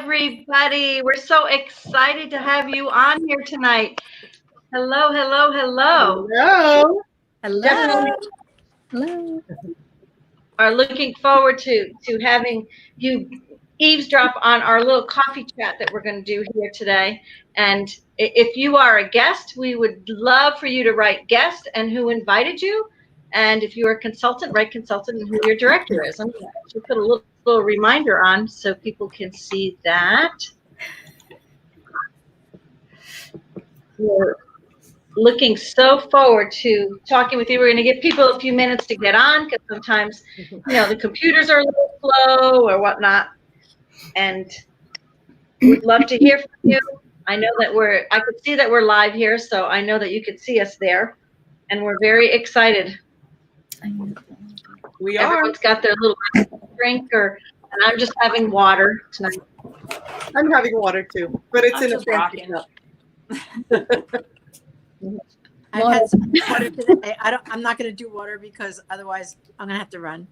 everybody. We're so excited to have you on here tonight. Hello, hello, hello. Hello. Hello. Definitely Hello. are looking forward to having you eavesdrop on our little coffee chat that we're going to do here today. And if you are a guest, we would love for you to write guest and who invited you. And if you're a consultant, write consultant and who your director is. I'm going to actually put a little reminder on so people can see that. We're looking so forward to talking with you. We're going to give people a few minutes to get on because sometimes, the computers are a little slow or whatnot. And we'd love to hear from you. I know that I could see that we're live here, so I know that you could see us there. And we're very excited. We are. Everyone's got their little drink, and I'm just having water tonight. I'm having water too, but it's in a fancy cup. I've had some water today. I'm not going to do water because otherwise I'm going to have to run.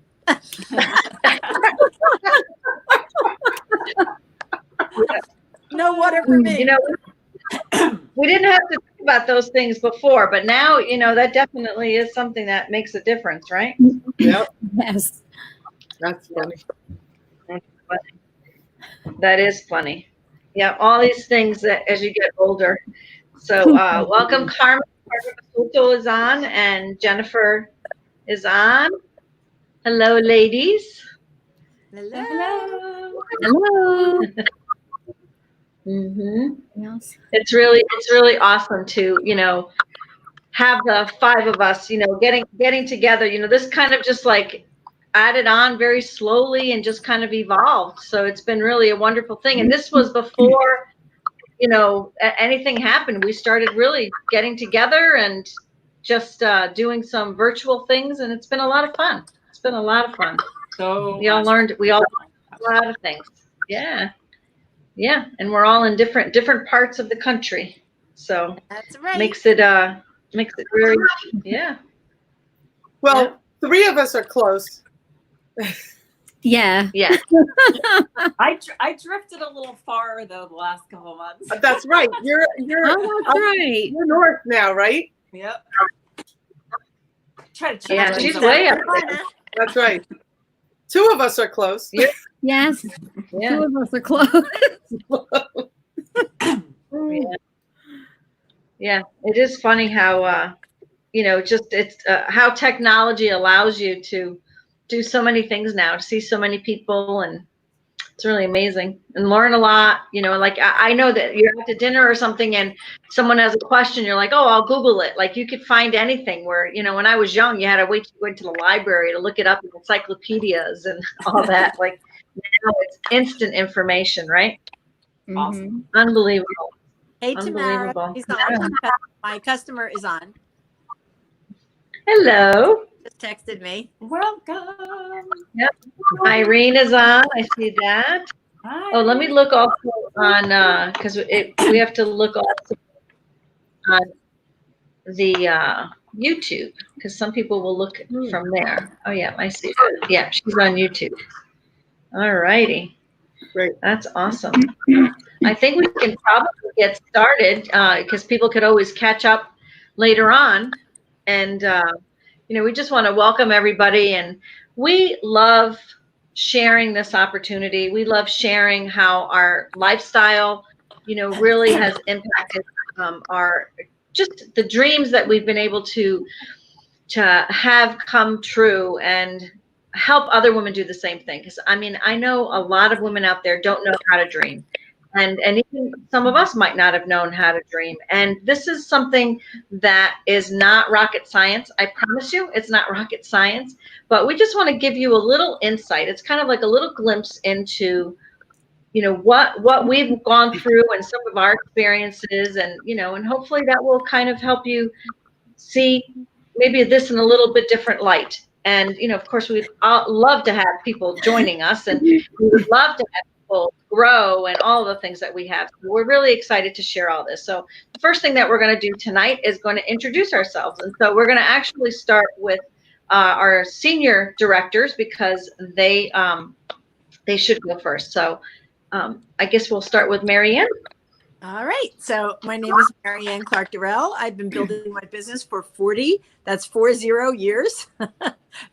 No water for me. We didn't have to think about those things before, but now, that definitely is something that makes a difference, right? Yep. Yes. That's funny. That is funny. Yeah, all these things that as you get older. So welcome, Carmen. Carmen is on, and Jennifer is on. Hello, ladies. Hello. Hello. Yes. It's really awesome to have the five of us getting together. This kind of just like added on very slowly and just kind of evolved. So it's been really a wonderful thing. And this was before anything happened. We started really getting together and just doing some virtual things, and it's been a lot of fun. So we all learned a lot of things. Yeah, and we're all in different parts of the country, so That's right. makes it very Well, three of us are close. Yeah. I drifted a little far though the last couple of months. That's right. You're Oh, that's right. You're north now, right? Yep. Try to change. Yeah, things she's up. way up there. That's right. Two of us are close. Yes. Yeah. Two of us are close. Yeah, it is funny how how technology allows you to do so many things now, to see so many people, and it's really amazing and learn a lot. Like I know that you're at dinner or something and someone has a question, you're like, oh, I'll Google it. Like you could find anything where, when I was young, you had to wait to the library to look it up in encyclopedias and all that. Like now it's instant information, right? Awesome. Unbelievable. Hey, Tamara. Unbelievable. He's on. My customer is on. Hello. Just texted me. Welcome. Yep. Irene is on. I see that. Hi. Oh, let me look also on because we have to look also on the YouTube because some people will look from there. Oh yeah, I see that. Yeah, she's on YouTube. All righty. Great. That's awesome. I think we can probably get started because people could always catch up later on. And, we just want to welcome everybody. And we love sharing this opportunity. We love sharing how our lifestyle, really has impacted just the dreams that we've been able to have come true and help other women do the same thing. Because I know a lot of women out there don't know how to dream. And even some of us might not have known how to dream. And this is something that is not rocket science. I promise you, it's not rocket science. But we just want to give you a little insight. It's kind of like a little glimpse into, what we've gone through and some of our experiences. And, and hopefully that will kind of help you see maybe this in a little bit different light. And, of course, we'd love to have people joining us. And we would love to have people grow and all the things that we have. So we're really excited to share all this. So the first thing that we're going to do tonight is going to introduce ourselves. And so we're going to actually start with our senior directors because they should go first. So I guess we'll start with Marianne. All right. So my name is Marianne Clark Durrell. I've been building my business for 40 years.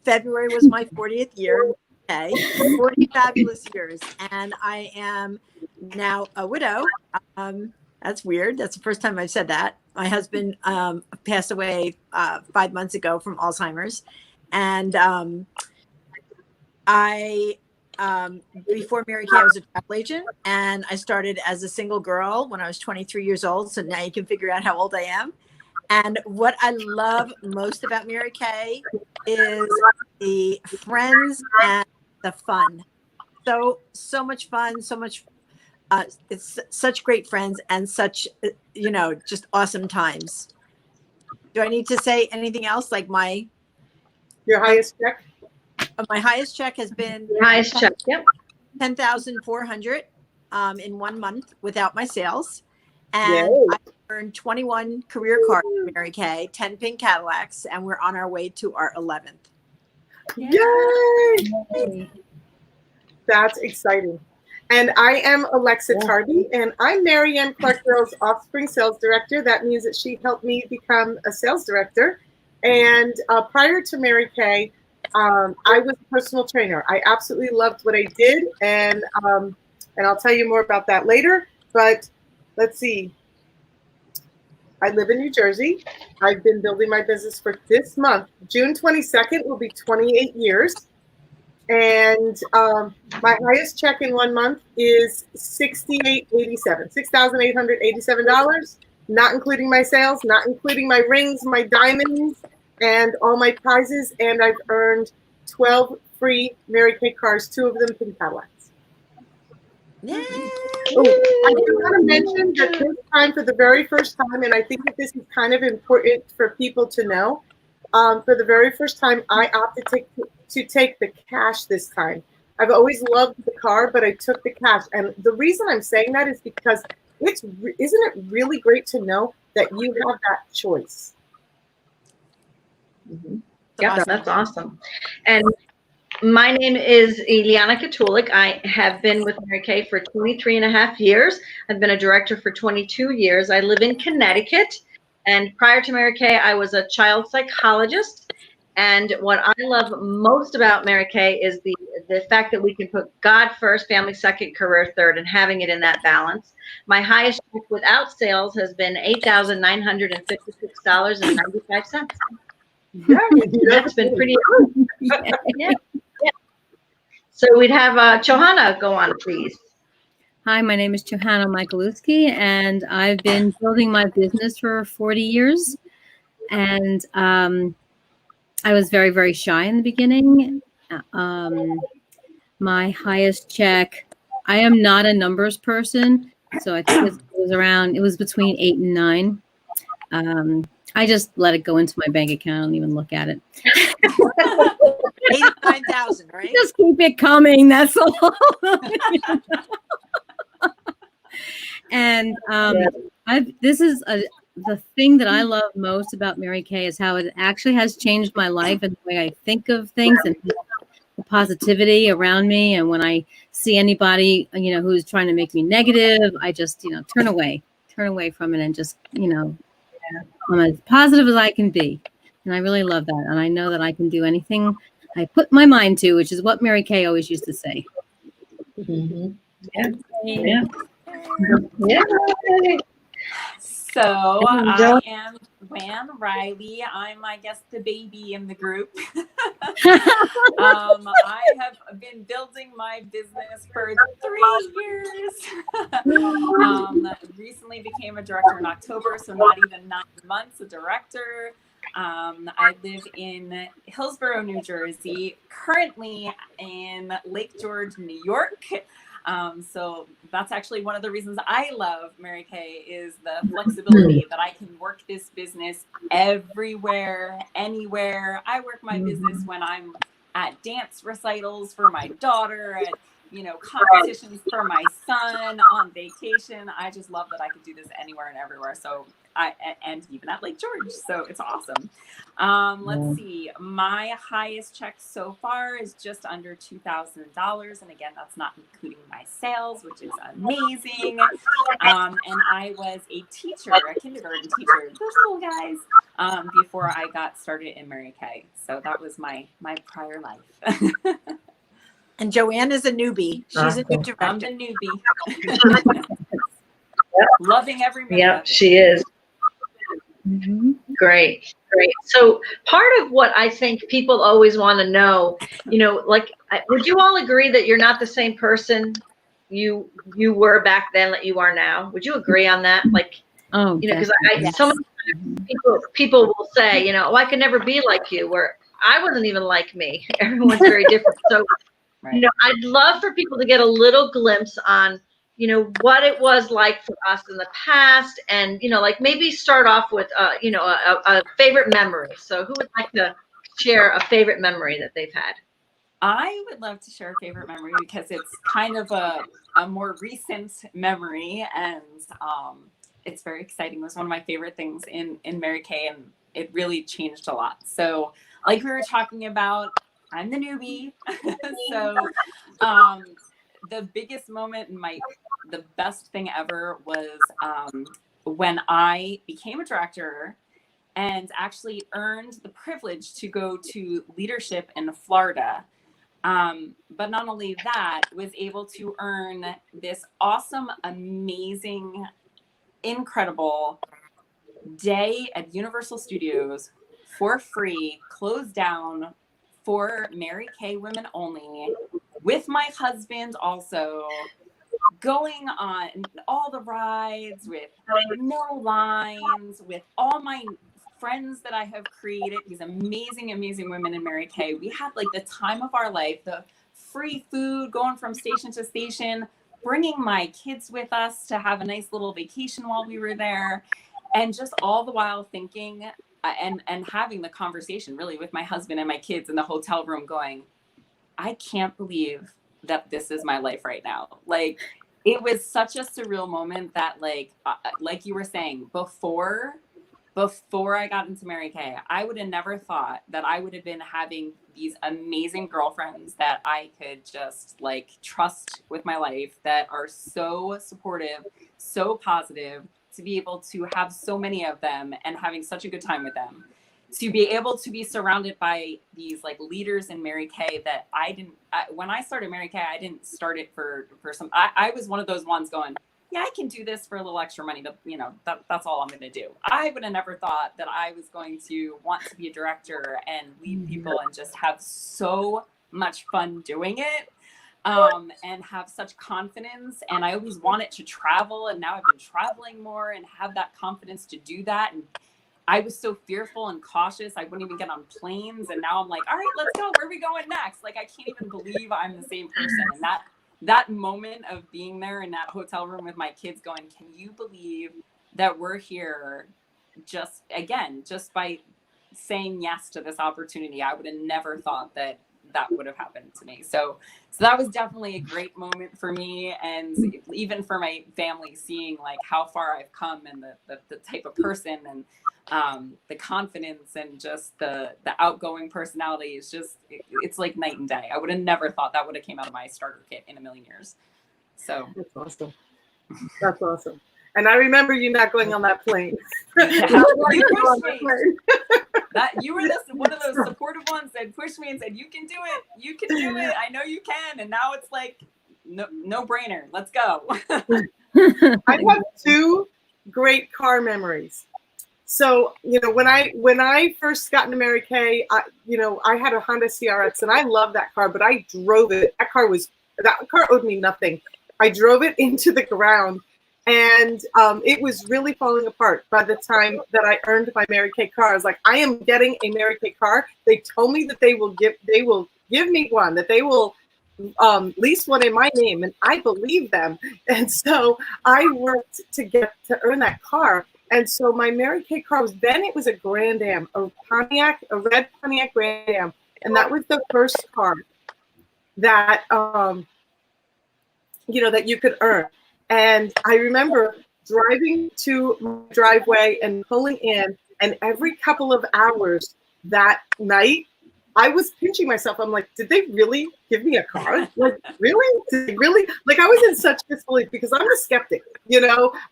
February was my 40th year. Okay. 40 fabulous years. And I am now a widow. That's weird. That's the first time I've said that. My husband passed away 5 months ago from Alzheimer's. And before Mary Kay, I was a travel agent, and I started as a single girl when I was 23 years old. So now you can figure out how old I am. And what I love most about Mary Kay is the friends and the fun. So much fun, so much. It's such great friends and such, just awesome times. Do I need to say anything else? Like Your highest check? my highest check has been Highest check. Yep. 10,400 in 1 month without my sales. And Yay. I earned 21 career cards from Mary Kay, 10 pink Cadillacs, and we're on our way to our 11th. Yay! That's exciting. And I am Alexa Tardy, and I'm Marianne Clark Durrell's Offspring Sales Director. That means that she helped me become a sales director. And prior to Mary Kay, I was a personal trainer. I absolutely loved what I did, and I'll tell you more about that later. But let's see. I live in New Jersey. I've been building my business for this month. June 22nd will be 28 years. And my highest check in 1 month is $6,887, not including my sales, not including my rings, my diamonds, and all my prizes. And I've earned 12 free Mary Kay cars, 2 of them pink Cadillacs. Yay! Oh, I do want to mention that this time, for the very first time, and I think that this is kind of important for people to know, for the very first time, I opted to take the cash this time. I've always loved the car, but I took the cash. And the reason I'm saying that is because isn't it really great to know that you have that choice? Mm-hmm. Yeah, that's awesome. And my name is Ileana Katulik. I have been with Mary Kay for 23 and a half years. I've been a director for 22 years. I live in Connecticut. And prior to Mary Kay, I was a child psychologist. And what I love most about Mary Kay is the fact that we can put God first, family second, career third, and having it in that balance. My highest check without sales has been $8,956.95. Yeah, That's been pretty awesome. Yeah. So we'd have Johanna go on, please. Hi, my name is Johanna Michalewski, and I've been building my business for 40 years. And I was very, very shy in the beginning. My highest check, I am not a numbers person, so I think it was between 8 and 9. I just let it go into my bank account. I don't even look at it. 89,000, right? Just keep it coming. That's all. And the thing that I love most about Mary Kay is how it actually has changed my life and the way I think of things and the positivity around me. And when I see anybody, who's trying to make me negative, I just, turn away from it and just, I'm as positive as I can be. And I really love that. And I know that I can do anything I put my mind to, which is what Mary Kay always used to say. Mm-hmm. Yeah. So I am Joanne Riley. I'm, I guess, the baby in the group. I have been building my business for 3 years. Recently became a director in October, so not even 9 months a director. I live in Hillsborough, New Jersey, currently in Lake George, New York. So that's actually one of the reasons I love Mary Kay is the flexibility that I can work this business everywhere, anywhere. I work my business when I'm at dance recitals for my daughter, at competitions for my son on vacation. I just love that I could do this anywhere and everywhere. So and even at Lake George. So it's awesome. Let's see. My highest check so far is just under $2,000. And again, that's not including my sales, which is amazing. And I was a teacher, a kindergarten teacher, those little guys, before I got started in Mary Kay. So that was my prior life. And Joanne is a newbie. She's a new director. I'm the newbie. Loving every minute. Yeah, of it. she is. Great. So part of what I think people always want to know, like, would you all agree that you're not the same person you were back then that you are now? Would you agree on that? Like, because so many times people will say, oh, I could never be like you, where I wasn't even like me. Everyone's very different. So, I'd love for people to get a little glimpse on, what it was like for us in the past, and, like maybe start off with, a favorite memory. So who would like to share a favorite memory that they've had? I would love to share a favorite memory because it's kind of a more recent memory, and it's very exciting. It was one of my favorite things in Mary Kay, and it really changed a lot. So like we were talking about, I'm the newbie. So the biggest moment and the best thing ever was when I became a director and actually earned the privilege to go to leadership in Florida. But not only that, was able to earn this awesome, amazing, incredible day at Universal Studios for free, closed down for Mary Kay women only, with my husband also, going on all the rides with no lines, with all my friends that I have created, these amazing, amazing women in Mary Kay. We had like the time of our life, the free food, going from station to station, bringing my kids with us to have a nice little vacation while we were there, and just all the while thinking and having the conversation really with my husband and my kids in the hotel room going, I can't believe that this is my life right now. Like, it was such a surreal moment that like you were saying, before I got into Mary Kay, I would have never thought that I would have been having these amazing girlfriends that I could just like trust with my life, that are so supportive, so positive, to be able to have so many of them and having such a good time with them, to be able to be surrounded by these like leaders in Mary Kay that when I started Mary Kay, I didn't start it for some, I was one of those ones going, yeah, I can do this for a little extra money, but that's all I'm going to do. I would have never thought that I was going to want to be a director and lead people and just have so much fun doing it. And have such confidence. And I always wanted to travel, and now I've been traveling more and have that confidence to do that. And I was so fearful and cautious, I wouldn't even get on planes. And now I'm like, all right, let's go. Where are we going next? Like, I can't even believe I'm the same person. And that moment of being there in that hotel room with my kids going, can you believe that we're here just by saying yes to this opportunity? I would have never thought that would have happened to me. So that was definitely a great moment for me, and even for my family, seeing like how far I've come and the type of person and the confidence and just the outgoing personality is just it's like night and day. I would have never thought that would have came out of my starter kit in a million years. So that's awesome. That's awesome. And I remember you not going on that plane. You were one of those supportive ones that pushed me and said, you can do it. You can do it. I know you can. And now it's like, no brainer. Let's go. I have two great car memories. So, when I first got into Mary Kay, I had a Honda CRX and I love that car, but I drove it. That car owed me nothing. I drove it into the ground. And it was really falling apart by the time that I earned my Mary Kay car. I was like, I am getting a Mary Kay car. They told me that they will give me one, that they will lease one in my name, and I believe them. And so I worked to earn that car. And so my Mary Kay car it was a Grand Am, a red Pontiac Grand Am, and that was the first car that that you could earn. And I remember driving to my driveway and pulling in, and every couple of hours that night, I was pinching myself. I'm like, did they really give me a car? Like, really? Did they really? Like, I was in such disbelief because I'm the skeptic,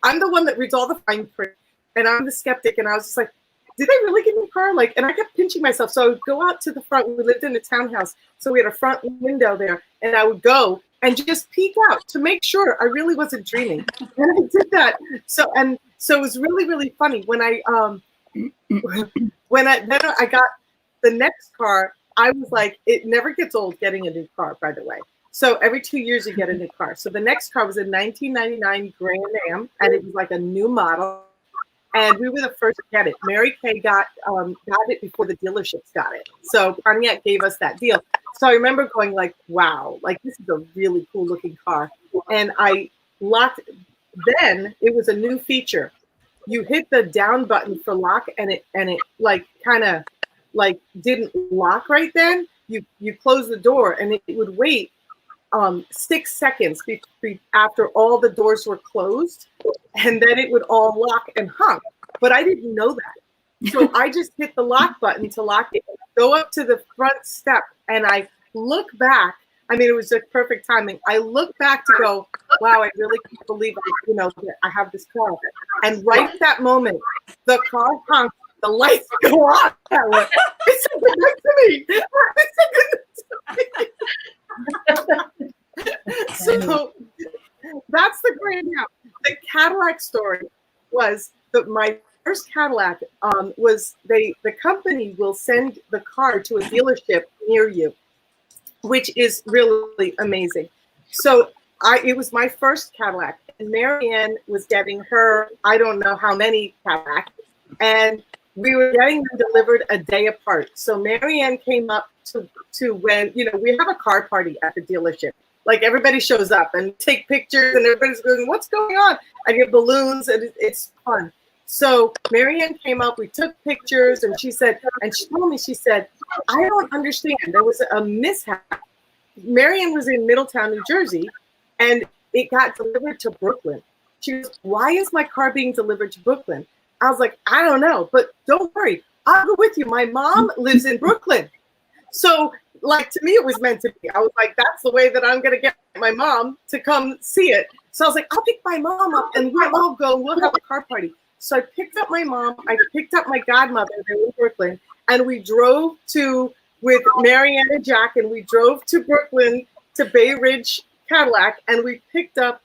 I'm the one that reads all the fine print, and I'm the skeptic. And I was just like, did they really give me a car? Like, and I kept pinching myself. So I would go out to the front. We lived in a townhouse, so we had a front window there, and I would go and just peek out to make sure I really wasn't dreaming. And I did that. So it was really, really funny when I got the next car. I was like, it never gets old getting a new car, by the way. So every 2 years you get a new car. So the next car was a 1999 Grand Am, and it was like a new model. And we were the first to get it. Mary Kay got it before the dealerships got it. So Pontiac gave us that deal. So I remember going like, wow, like this is a really cool looking car. And I locked, then it was a new feature. You hit the down button for lock, and it like kind of like didn't lock right then. You close the door, and it would wait 6 seconds after all the doors were closed, and then it would all lock and hung. But I didn't know that. So I just hit the lock button to lock it, go up to the front step, and I look back. I mean, it was just perfect timing. I look back to go, wow, I really can't believe that I have this car. And right at that moment, the car honks, the lights go off. It's so good to me. It's so good to me. So that's the Grand Am. The Cadillac story was that my first Cadillac was the company will send the car to a dealership near you, which is really amazing. So it was my first Cadillac, and Marianne was getting her, I don't know how many Cadillacs, and we were getting them delivered a day apart. So Marianne came up to when, we have a car party at the dealership. Like everybody shows up and take pictures, and everybody's going, what's going on? I get balloons, and it's fun. So Marianne came up, we took pictures, and she told me, she said, I don't understand. There was a mishap. Marianne was in Middletown, New Jersey, and it got delivered to Brooklyn. She goes, why is my car being delivered to Brooklyn? I was like, I don't know, but don't worry. I'll go with you. My mom lives in Brooklyn. So like, to me, it was meant to be. I was like, that's the way that I'm going to get my mom to come see it. So I was like, I'll pick my mom up and we'll all go, we'll have a car party. So I picked up my mom, I picked up my godmother, they were in Brooklyn, and we drove with Marianne and Jack, and we drove to Brooklyn to Bay Ridge Cadillac, and we picked up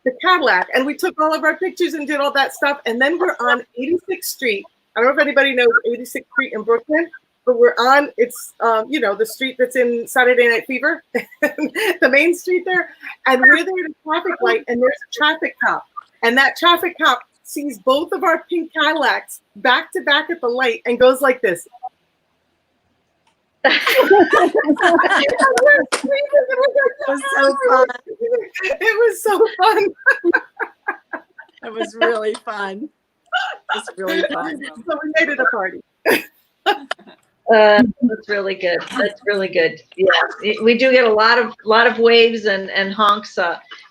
the Cadillac, and we took all of our pictures and did all that stuff. And then we're on 86th Street. I don't know if anybody knows 86th Street in Brooklyn, but we're on, it's, the street that's in Saturday Night Fever, the main street there. And we're there at a traffic light, and there's a traffic cop. And that traffic cop sees both of our pink Cadillacs back to back at the light and goes like this. It was so fun. It was so fun. It was really fun. It's really fun. So we made it a party. That's really good. That's really good. Yeah, we do get a lot of waves and honks.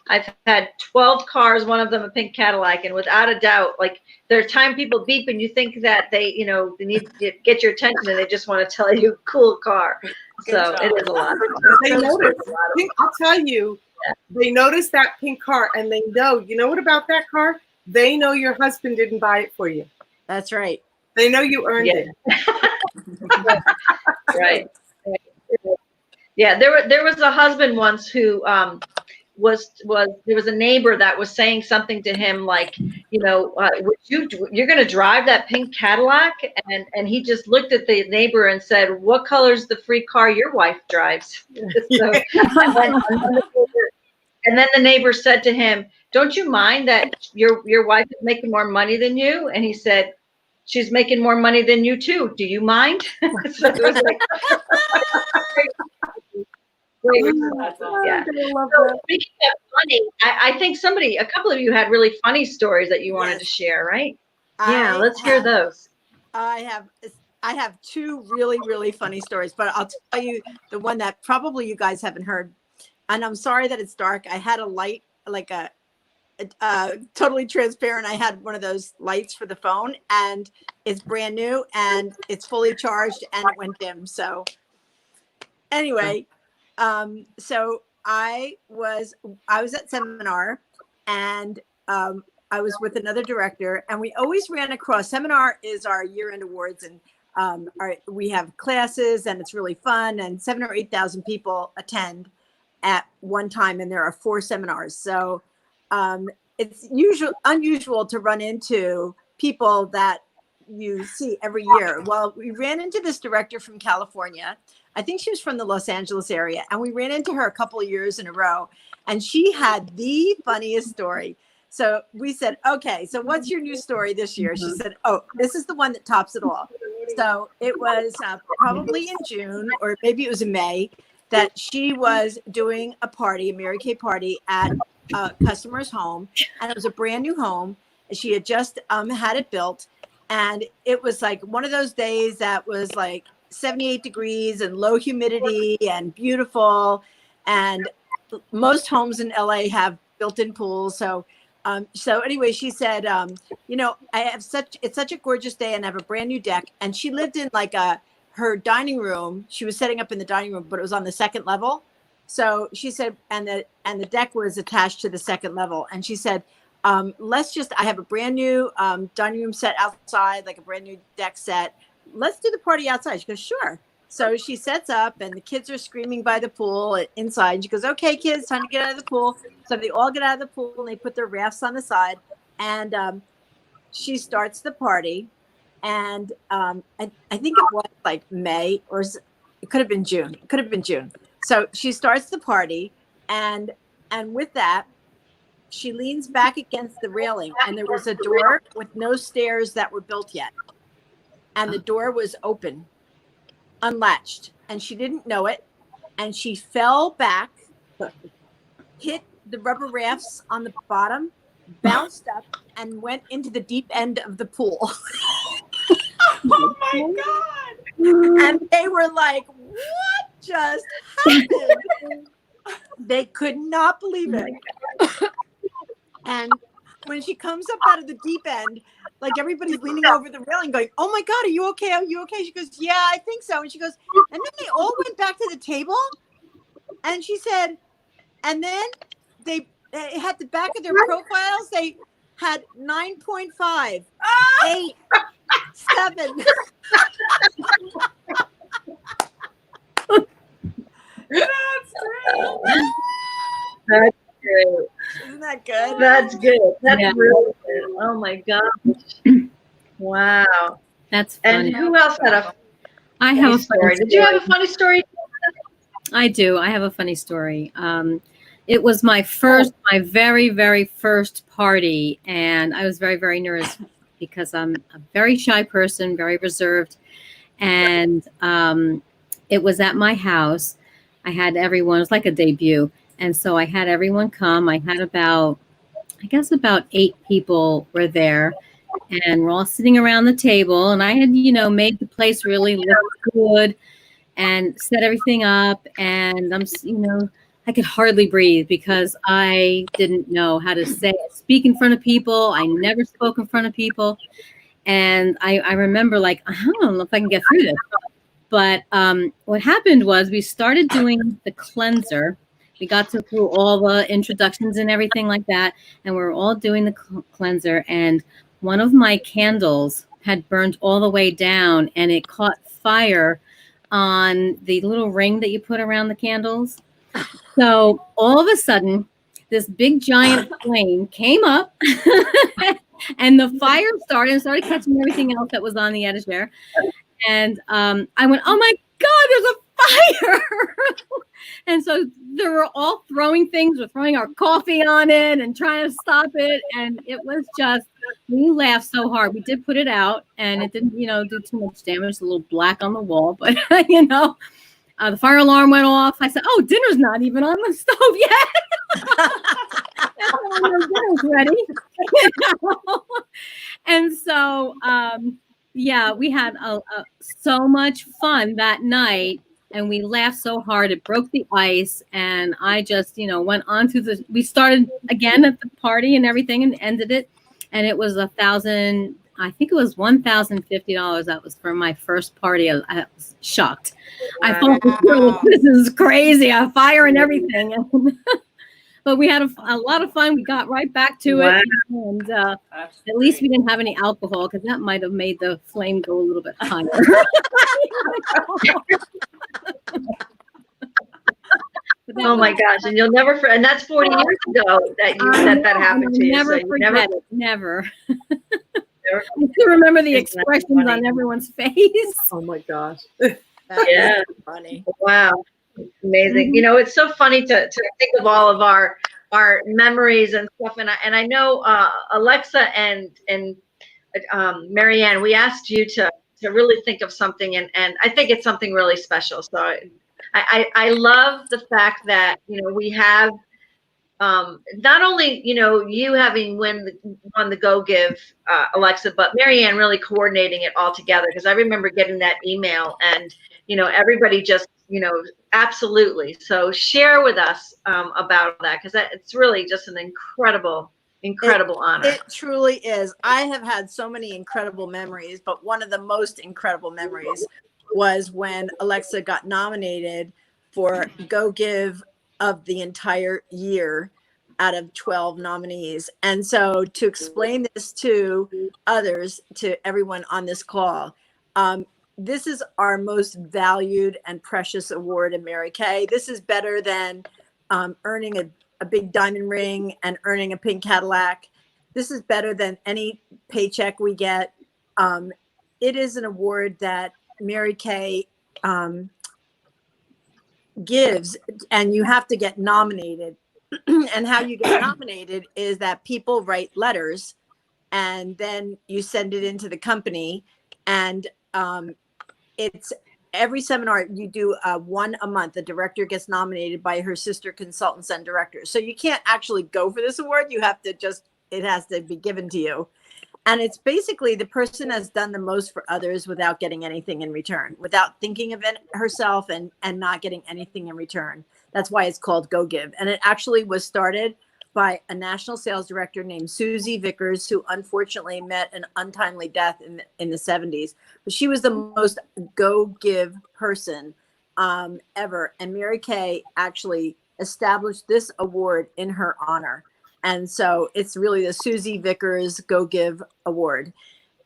I've had 12 cars, one of them a pink Cadillac, and without a doubt, like there are times people beep and you think that they need to get your attention and they just want to tell you cool car. So it is a lot. They notice. I'll tell you, they notice that pink car and they know. You know what about that car? They know your husband didn't buy it for you. That's right. They know you earned it. Right. Yeah, there was a husband once who there was a neighbor that was saying something to him like, you're going to drive that pink Cadillac, and he just looked at the neighbor and said, what color's the free car your wife drives? So, and then the neighbor said to him, don't you mind that your wife is making more money than you? And he said, she's making more money than you too. Do you mind? So it was like, yeah. So speaking of funny, I think a couple of you had really funny stories that you wanted to share, right? Yeah, let's hear those. I have two really, really funny stories, but I'll tell you the one that probably you guys haven't heard. and I'm sorry that it's dark. I had a light, like a totally transparent. I had one of those lights for the phone, and it's brand new and it's fully charged, and it went dim. So anyway, so I was at seminar, and I was with another director, and we always ran across. Seminar is our year-end awards, and we have classes, and it's really fun, and 7,000 or 8,000 people attend at one time, and there are 4 seminars. So it's unusual to run into people that you see every year. Well, we ran into this director from California. I think she was from the Los Angeles area, and we ran into her a couple of years in a row, and she had the funniest story. So we said, okay, so what's your new story this year? She said, oh, this is the one that tops it all. So it was probably in June, or maybe it was in May, that she was doing a party, a Mary Kay party at a customer's home, and it was a brand new home. She had just had it built, and it was like one of those days that was like 78 degrees and low humidity and beautiful. And most homes in LA have built-in pools. So anyway, she said, it's such a gorgeous day, and I have a brand new deck. And she lived in like her dining room. She was setting up in the dining room, but it was on the 2nd level. So she said, and the deck was attached to the 2nd level. And she said, I have a brand new dining room set outside, like a brand new deck set. Let's do the party outside. She goes, sure. So she sets up, and the kids are screaming by the pool inside. She goes, okay, kids, time to get out of the pool. So they all get out of the pool, and they put their rafts on the side. And she starts the party. And I think it was like May, or it could have been June. It could have been June. So she starts the party. And with that, she leans back against the railing, and there was a door with no stairs that were built yet. And the door was open, unlatched, and she didn't know it. And she fell back, hit the rubber rafts on the bottom, bounced up, and went into the deep end of the pool. Oh my God. And they were like, what just happened? They could not believe it. And when she comes up out of the deep end, like everybody's leaning over the railing going, oh my God, are you okay? Are you okay? She goes, yeah, I think so. And she goes, and then they all went back to the table. And she said, and then they had the back of their profiles. They had 9.5, 8, 7. That's great. That's great. Isn't that good? That's good. That's Yeah. really good. Oh my gosh. Wow. That's funny. And who else had a I have funny a story? funny Did you have story. a funny story? I do. I have a funny story. It was my very, very first party, and I was very, very nervous because I'm a very shy person, very reserved. And it was at my house. I had everyone, it was like a debut. And so I had everyone come. I had about 8 people were there. And we're all sitting around the table. And I had, made the place really look good and set everything up. And I could hardly breathe because I didn't know how to speak in front of people. I never spoke in front of people. And I remember like, I don't know if I can get through this. But what happened was we started doing the cleanser. We got through all the introductions and everything like that. And we were all doing the cleanser. And one of my candles had burned all the way down, and it caught fire on the little ring that you put around the candles. So all of a sudden, this big giant flame came up and the fire started catching everything else that was on the edge there. And I went, oh my God, there's a fire. And so they were all throwing things. We're throwing our coffee on it and trying to stop it. And it was just, we laughed so hard. We did put it out, and it didn't, do too much damage. A little black on the wall, but the fire alarm went off. I said, oh, dinner's not even on the stove yet. Dinner's ready. And so, we had so much fun that night. and we laughed so hard it broke the ice. And I just, went on to we started again at the party and everything and ended it. And it was I think it was $1,050. That was for my first party. I was shocked. I thought, this is crazy. A fire and everything. But we had a lot of fun. We got right back to it. And at least we didn't have any alcohol, because that might have made the flame go a little bit higher. Oh my gosh. And you'll never, and that's 40 years ago that happened to you. Never So forget it. Never. I still remember the expressions on everyone's face. Oh my gosh. Yeah. Funny. Wow. Amazing. It's so funny to think of all of our memories and stuff. And I know Alexa and Marianne, we asked you to really think of something, and I think it's something really special. So I love the fact that we have not only you having won the Go Give, Alexa, but Marianne really coordinating it all together, because I remember getting that email and everybody just absolutely. So share with us about that, because it's really just an incredible honor. It truly is. I have had so many incredible memories, but one of the most incredible memories was when Alexa got nominated for Go Give of the entire year out of 12 nominees. And so to explain this to others, to everyone on this call, this is our most valued and precious award in Mary Kay. This is better than earning a big diamond ring and earning a pink Cadillac. This is better than any paycheck we get. It is an award that Mary Kay gives, and you have to get nominated. And how you get nominated is that people write letters, and then you send it into the company, and it's every seminar you do one a month. The director gets nominated by her sister consultants and directors. So you can't actually go for this award. You have to it has to be given to you. And it's basically the person has done the most for others without getting anything in return, without thinking of it herself and not getting anything in return. That's why it's called Go Give. And it actually was started by a national sales director named Susie Vickers, who unfortunately met an untimely death in the 70s. But she was the most Go Give person ever. And Mary Kay actually established this award in her honor. And so it's really the Susie Vickers Go Give Award.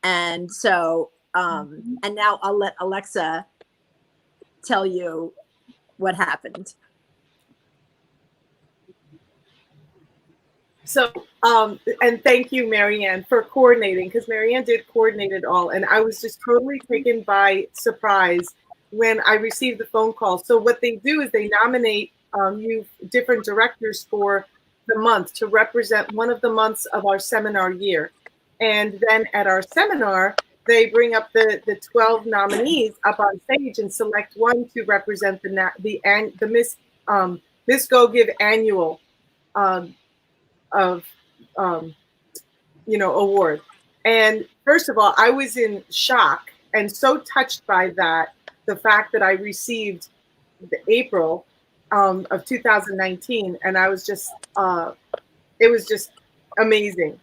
And so, and now I'll let Alexa tell you what happened. So, and thank you, Marianne, for coordinating, because Marianne did coordinate it all. And I was just totally taken by surprise when I received the phone call. So what they do is they nominate you different directors for the month to represent one of the months of our seminar year. And then at our seminar, they bring up the 12 nominees up on stage and select one to represent the Miss Go Give annual award. And first of all, I was in shock and so touched by that, the fact that I received the April of 2019, and I was just it was just amazing.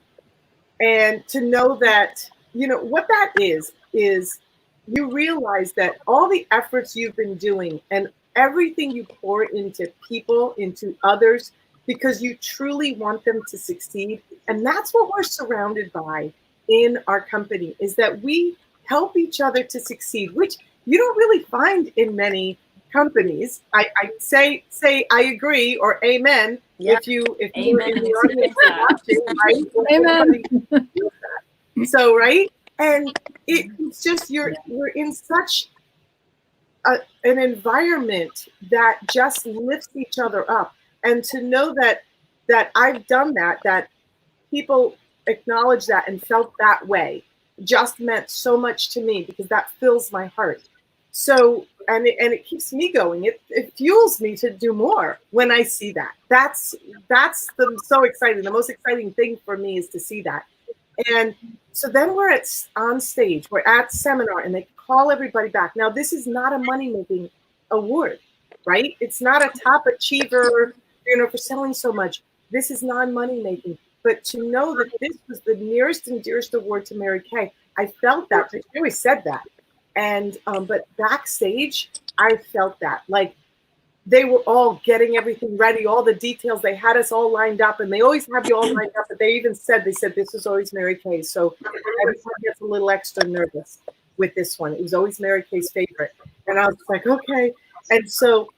And to know that, what that is you realize that all the efforts you've been doing and everything you pour into people, into others, because you truly want them to succeed. And that's what we're surrounded by in our company, is that we help each other to succeed, which you don't really find in many companies. I say I agree, or amen. Yep. If you're in the audience watching, right? Amen. So right, and it's just we're in such an environment that just lifts each other up, and to know that I've done that people acknowledge that and felt that way just meant so much to me, because that fills my heart. So, and it keeps me going. It fuels me to do more when I see that. That's so exciting. The most exciting thing for me is to see that. And so then we're on stage, we're at seminar, and they call everybody back. Now, this is not a money-making award, right? It's not a top achiever, for selling so much. This is non-money making. But to know that this was the nearest and dearest award to Mary Kay, I felt that. She always said that. And but backstage, I felt that. Like, they were all getting everything ready, all the details. They had us all lined up, and they always have you all lined up. But they even said, this is always Mary Kay. So everyone gets a little extra nervous with this one. It was always Mary Kay's favorite. And I was like, okay. And so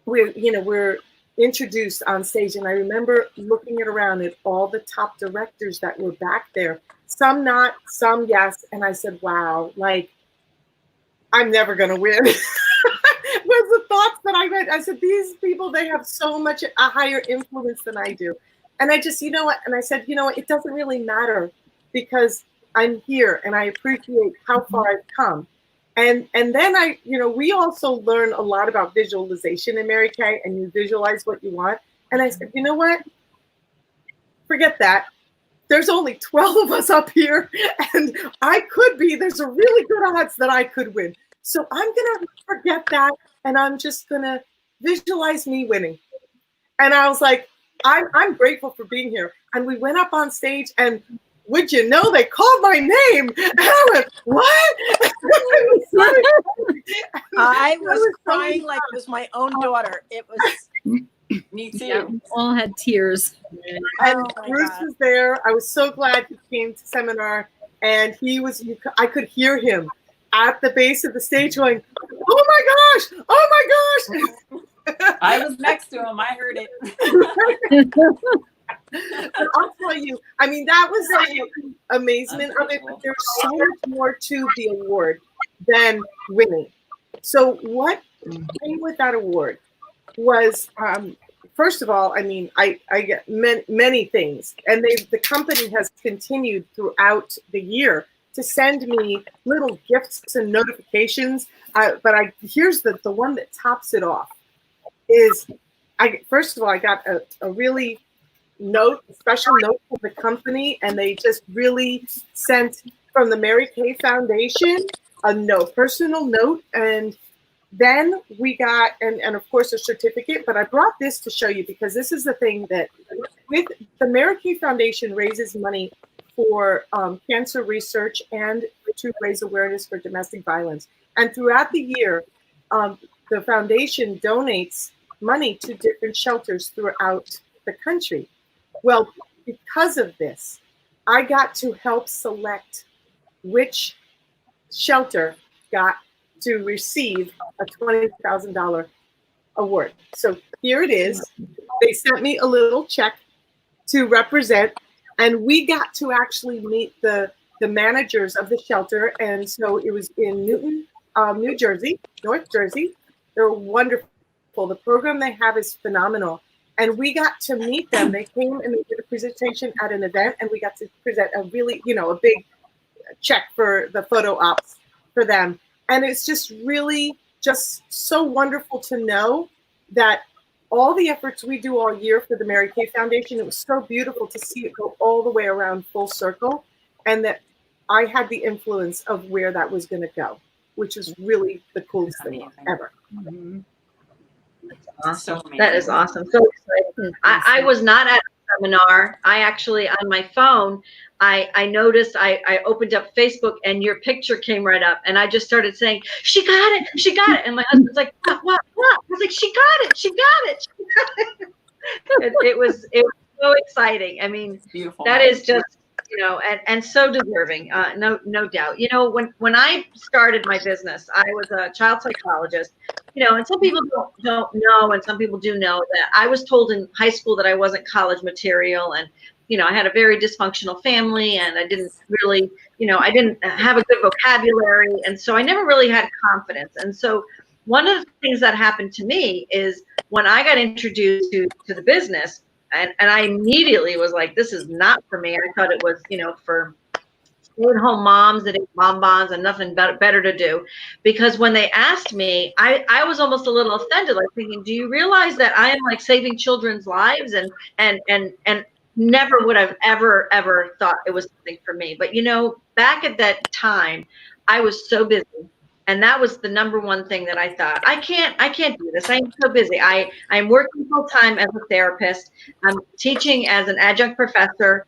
we're introduced on stage, and I remember looking around at all the top directors that were back there. Some not, some yes. And I said, wow, like, I'm never going to win. Was the thoughts that I read. I said, these people, they have so much a higher influence than I do. And I just, and I said, it doesn't really matter, because I'm here and I appreciate how far I've come. And then we also learn a lot about visualization in Mary Kay, and you visualize what you want. And I said, you know what? Forget that. There's only 12 of us up here, and there's a really good odds that I could win. So I'm going to forget that, and I'm just going to visualize me winning. And I was like, I'm grateful for being here. And we went up on stage, and would you know, they called my name. And I went, what? I was crying like it was my own daughter. It was Me too. Yeah, we all had tears. And Bruce was there. I was so glad he came to seminar, and I could hear him at the base of the stage going, oh my gosh. I was next to him. I heard it. But I'll tell you, I mean, that was the amazement of it, but there's so much more to the award than winning. So what came with that award was, first of all, I mean, I get many things, and the company has continued throughout the year to send me little gifts and notifications. But here's the one that tops it off is, first of all, I got a really special note from the company, and they just really sent from the Mary Kay Foundation a personal note, and then we got, and of course, a certificate. But I brought this to show you, because this is the thing that with the Mary Kay Foundation raises money for cancer research and to raise awareness for domestic violence. And throughout the year, the foundation donates money to different shelters throughout the country. Well, because of this, I got to help select which shelter got to receive a $20,000 award. So here it is. They sent me a little check to represent, and we got to actually meet the managers of the shelter. And so it was in Newton, New Jersey, North Jersey. They're wonderful. The program they have is phenomenal. And we got to meet them. They came and they did a presentation at an event, and we got to present a really, a big check for the photo ops for them. And it's just really just so wonderful to know that all the efforts we do all year for the Mary Kay Foundation, it was so beautiful to see it go all the way around full circle, and that I had the influence of where that was going to go, which was really the coolest thing ever. Mm-hmm. Awesome. That is awesome. So exciting. I was not at a seminar. I actually, on my phone, I noticed, I opened up Facebook, and your picture came right up, and I just started saying, she got it, she got it. And my husband's like, what? I was like, she got it, she got it. She got it. It was so exciting. I mean, It's beautiful. that is just, and so deserving, no doubt. When I started my business, I was a child psychologist, and some people don't know, and some people do know that I was told in high school that I wasn't college material, and I had a very dysfunctional family, and I didn't really, I didn't have a good vocabulary, and so I never really had confidence. And so one of the things that happened to me is when I got introduced to the business, and I immediately was like, this is not for me. I thought it was, for stay-at-home moms that ate bonbons and nothing better to do. Because when they asked me, I was almost a little offended, like thinking, do you realize that I am like saving children's lives? And never would have ever thought it was something for me. But back at that time, I was so busy, And that was the number one thing that I thought, I can't do this. I'm so busy. I'm working full time as a therapist. I'm teaching as an adjunct professor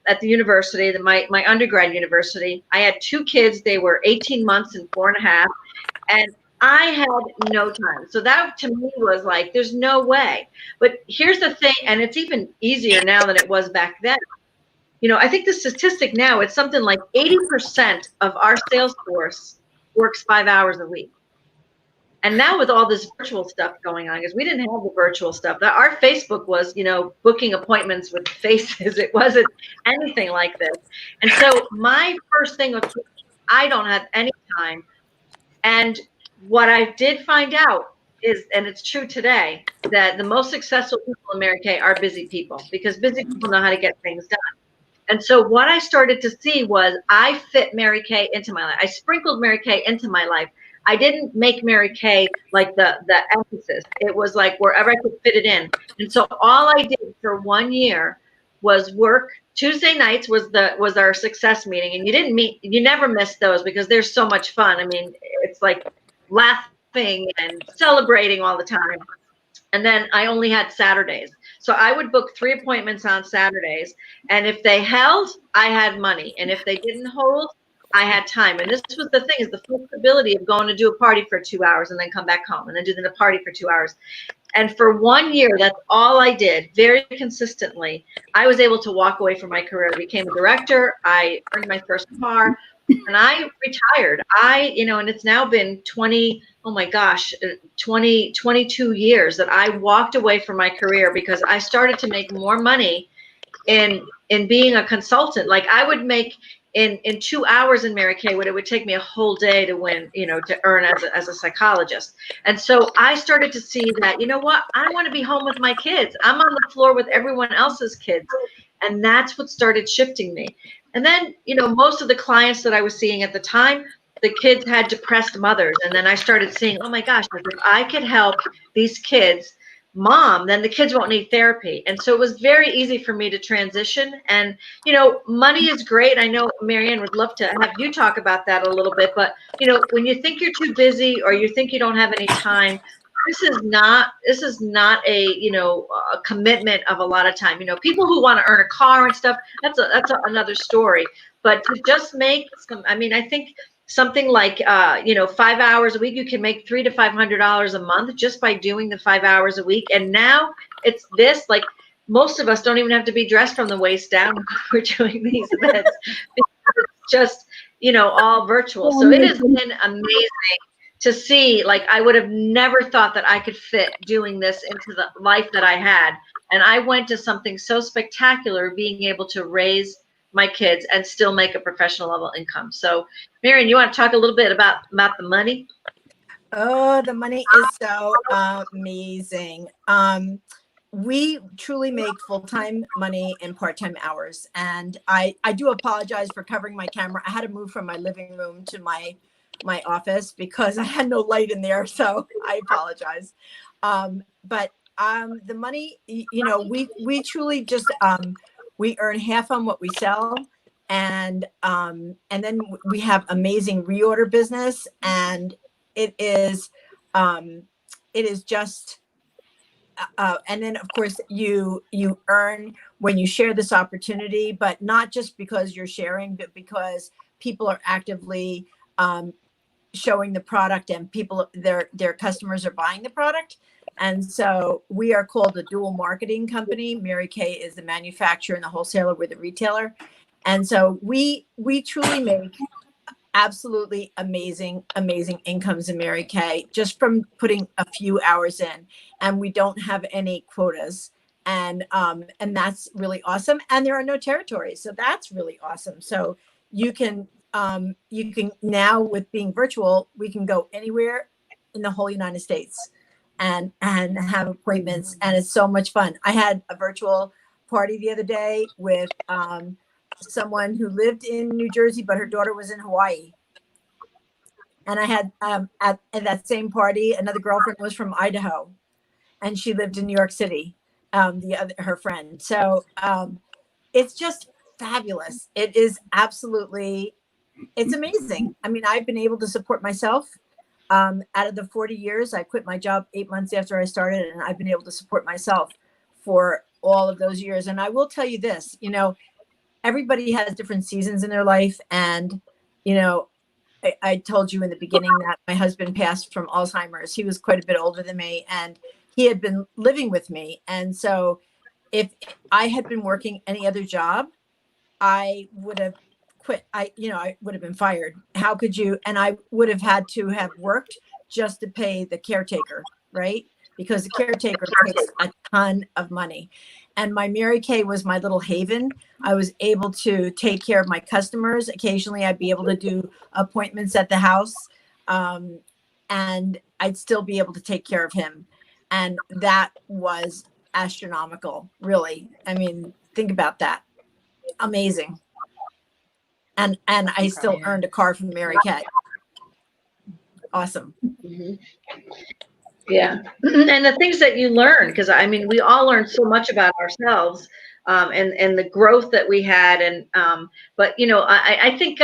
at the university, my undergrad university. I had 2 kids. They were 18 months and 4.5. And I had no time. So that to me was like, there's no way. But here's the thing, and it's even easier now than it was back then. I think the statistic now, it's something like 80% of our sales force works 5 hours a week. And now with all this virtual stuff going on, because we didn't have the virtual stuff. Our Facebook was, booking appointments with faces. It wasn't anything like this. And so my first thing was, I don't have any time. And what I did find out is, and it's true today, that the most successful people in Mary Kay are busy people, because busy people know how to get things done. And so what I started to see was I fit Mary Kay into my life. I sprinkled Mary Kay into my life. I didn't make Mary Kay like the emphasis. It was like wherever I could fit it in. And so all I did for 1 year was work. Tuesday nights was our success meeting, and you never miss those because they're so much fun. I mean, it's like laughing and celebrating all the time. And then I only had Saturdays. So I would book 3 appointments on Saturdays. And if they held, I had money. And if they didn't hold, I had time. And this was the thing, is the flexibility of going to do a party for 2 hours and then come back home and then do the party for 2 hours. And for 1 year, that's all I did, very consistently. I was able to walk away from my career. I became a director. I earned my first car, and I retired. And it's now been 22 years that I walked away from my career because I started to make more money in being a consultant. Like I would make in 2 hours in Mary Kay what it would take me a whole day to win, to earn as a psychologist. And so I started to see that, I want to be home with my kids. I'm on the floor with everyone else's kids. And that's what started shifting me. And then, most of the clients that I was seeing at the time, the kids had depressed mothers. And then I started seeing, oh my gosh, if I could help these kids mom, then the kids won't need therapy. And so it was very easy for me to transition. And, money is great. I know Marianne would love to have you talk about that a little bit. But, when you think you're too busy or you think you don't have any time, this is not a commitment of a lot of time. People who want to earn a car and stuff, that's another story. But to just make I think something like 5 hours a week, you can make $300 to $500 a month just by doing the 5 hours a week. And now it's this, like most of us don't even have to be dressed from the waist down when we're doing these events because it's just all virtual. So it has been amazing to see. Like I would have never thought that I could fit doing this into the life that I had. And I went to something so spectacular, being able to raise my kids and still make a professional level income. So Marianne, you want to talk a little bit about the money? Oh, the money is so amazing. We truly make full-time money in part-time hours. And I do apologize for covering my camera. I had to move from my living room to my office because I had no light in there. So I apologize. But the money, we truly just, we earn half on what we sell. And then we have amazing reorder business. And it is just, and then of course you earn when you share this opportunity, but not just because you're sharing, but because people are actively showing the product and their customers are buying the product. And so we are called a dual marketing company. Mary Kay is the manufacturer and the wholesaler, we're the retailer. And so we truly make absolutely amazing incomes in Mary Kay just from putting a few hours in, and we don't have any quotas. And that's really awesome. And there are no territories. So that's really awesome. So you can now, with being virtual, we can go anywhere in the whole United States and have appointments. And it's so much fun. I had a virtual party the other day with someone who lived in New Jersey, but her daughter was in Hawaii. And I had at that same party, another girlfriend was from Idaho, and she lived in New York City, her friend. So it's just fabulous. It is absolutely it's amazing. I mean, I've been able to support myself. Out of the 40 years, I quit my job 8 months after I started, and I've been able to support myself for all of those years. And I will tell you this, everybody has different seasons in their life. And, I told you in the beginning that my husband passed from Alzheimer's. He was quite a bit older than me, and he had been living with me. And so if I had been working any other job, I would have quit. I would have been fired. How could you? And I would have had to have worked just to pay the caretaker, right? Because the caretaker takes a ton of money. And my Mary Kay was my little haven. I was able to take care of my customers. Occasionally I'd be able to do appointments at the house. And I'd still be able to take care of him. And that was astronomical, really. I mean, think about that. Amazing. And I still earned a car from Mary Kay. Awesome. Mm-hmm. Yeah. And the things that you learn, because I mean, we all learn so much about ourselves, and the growth that we had. And, but I think,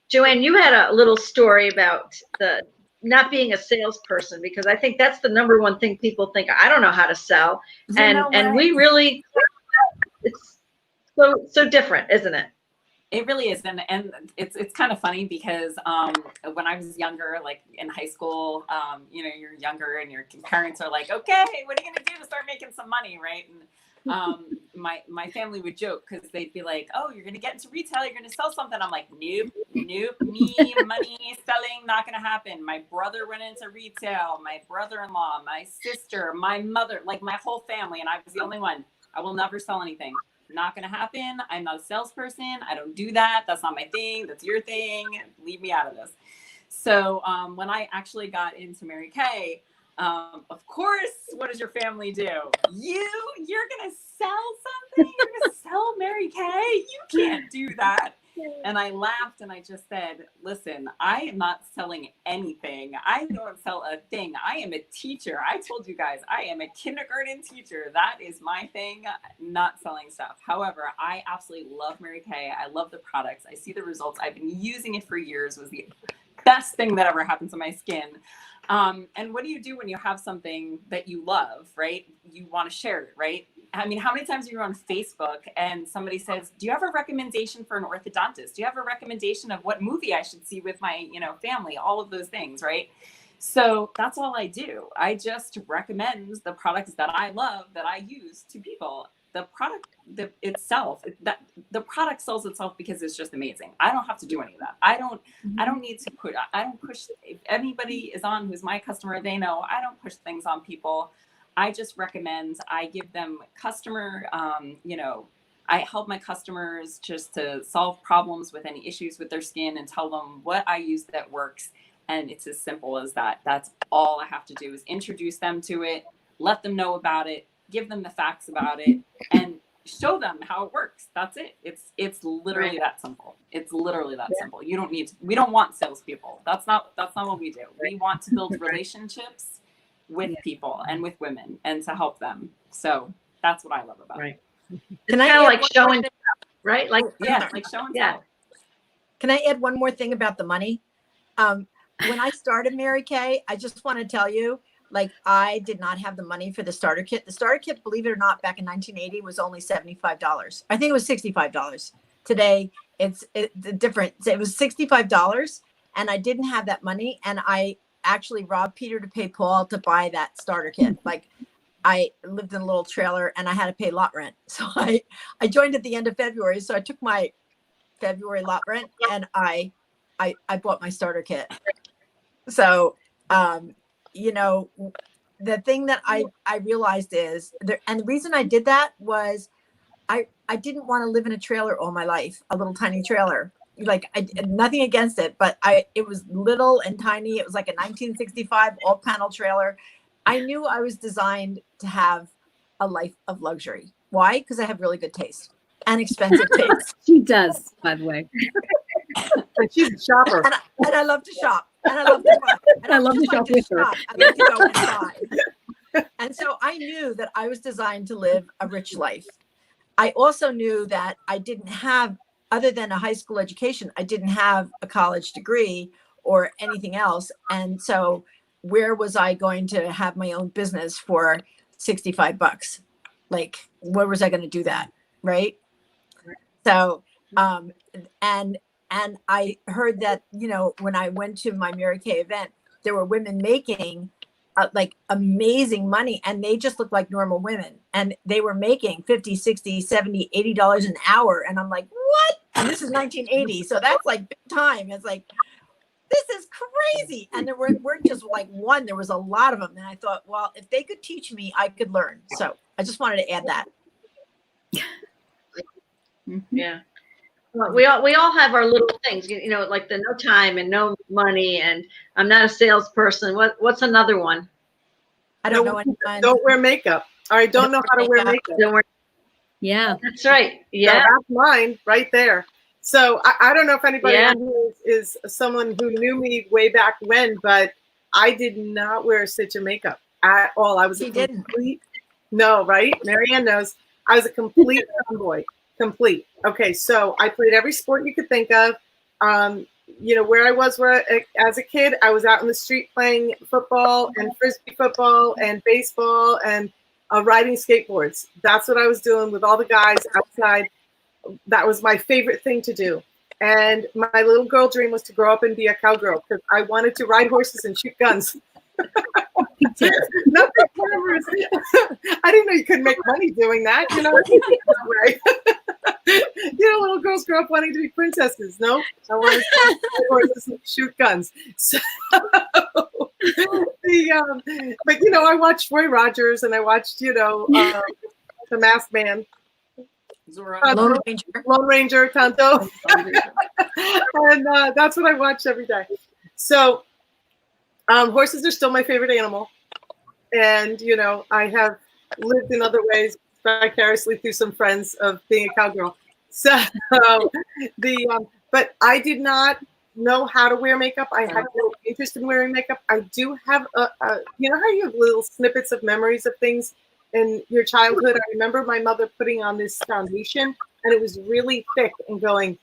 Joanne, you had a little story about the not being a salesperson, because I think that's the number one thing people think, I don't know how to sell. And we really, it's so different, isn't it? It really is. And it's kind of funny because when I was younger, like in high school, you're younger and your parents are like, okay, what are you going to do to start making some money, right? And my family would joke because they'd be like, oh, you're going to get into retail, you're going to sell something. I'm like, nope, me, money, selling, not going to happen. My brother went into retail, my brother-in-law, my sister, my mother, like my whole family. And I was the only one. I will never sell anything. Not going to happen. I'm not a salesperson. I don't do that. That's not my thing. That's your thing. Leave me out of this. So when I actually got into Mary Kay, of course, what does your family do? You're going to sell something? You're going to sell Mary Kay? You can't do that. And I laughed and I just said, listen, I am not selling anything. I don't sell a thing. I am a teacher. I told you guys, I am a kindergarten teacher. That is my thing, not selling stuff. However, I absolutely love Mary Kay. I love the products. I see the results. I've been using it for years. It was the best thing that ever happened to my skin. And what do you do when you have something that you love, right? You want to share it, right? I mean, how many times are you on Facebook and somebody says, do you have a recommendation for an orthodontist? Do you have a recommendation of what movie I should see with my, family? All of those things, right? So that's all I do. I just recommend the products that I love, that I use to people. The product itself, the product sells itself because it's just amazing. I don't have to do any of that. I don't need to put, I don't push. If anybody is on who's my customer, they know I don't push things on people. I just recommend, I give them customer, I help my customers just to solve problems with any issues with their skin and tell them what I use that works. And it's as simple as that. That's all I have to do is introduce them to it, let them know about it, give them the facts about it, and show them how it works. That's it. It's literally that simple. It's literally that simple. We don't want salespeople. That's not what we do. We want to build relationships with people and with women and to help them. So that's what I love about it. It's kind of like showing, right? Like, yeah, like show and tell. Can I add one more thing about the money? When I started Mary Kay, I just want to tell you, like, I did not have the money for the starter kit. The starter kit, believe it or not, back in 1980 was only $75. I think it was $65. Today, it's different. It was $65, and I didn't have that money, and I actually robbed Peter to pay Paul to buy that starter kit. Like, I lived in a little trailer and I had to pay lot rent. So I joined at the end of February. So I took my February lot rent and I bought my starter kit. So, the thing that I realized is there, and the reason I did that was I didn't want to live in a trailer all my life, a little tiny trailer. Like, nothing against it, but it was little and tiny. It was like a 1965 all panel trailer. I knew I was designed to have a life of luxury. Why? Because I have really good taste and expensive taste. She does, by the way. She's a shopper. And I love to shop. And I love to buy. And I love to shop with her. I love to go and buy. And so I knew that I was designed to live a rich life. I also knew that I didn't have other than a high school education, I didn't have a college degree or anything else. And so where was I going to have my own business for $65? Like, where was I going to do that? Right. So, and I heard that, you know, when I went to my Mary Kay event, there were women making like amazing money, and they just looked like normal women, and they were making $50, $60, $70, $80 an hour. And I'm like, what? And this is 1980. So that's like big time. It's like, this is crazy. And there weren't just like one, there was a lot of them. And I thought, well, if they could teach me, I could learn. So I just wanted to add that. Yeah. Well, we all have our little things, you know, like the no time and no money, and I'm not a salesperson. What's another one? I don't know anyone. Don't wear makeup. I don't know how to wear makeup. Don't worry. Yeah. That's right. So Yeah. that's mine right there. So I don't know if anybody Yeah. is someone who knew me way back when, but I did not wear a stitch of makeup at all. I was She a didn't. complete, no, right? Marianne knows. I was a complete tomboy. Complete. Okay, so I played every sport you could think of. You know, where I was as a kid, I was out in the street playing football and frisbee football and baseball and riding skateboards. That's what I was doing with all the guys outside. That was my favorite thing to do. And my little girl dream was to grow up and be a cowgirl because I wanted to ride horses and shoot guns. Nothing glamorous. I didn't know you could make money doing that. You know, right? You know, little girls grow up wanting to be princesses. No, I wanted to ride horses and shoot guns. So, but you know, I watched Roy Rogers and I watched, you know, The Masked Man. Lone Ranger. Lone Ranger, Tonto. And that's what I watch every day. So horses are still my favorite animal. And, you know, I have lived in other ways vicariously through some friends of being a cowgirl. So but I did not know how to wear makeup. I had no interest in wearing makeup. I do have you know how you have little snippets of memories of things in your childhood. I remember my mother putting on this foundation and it was really thick and going,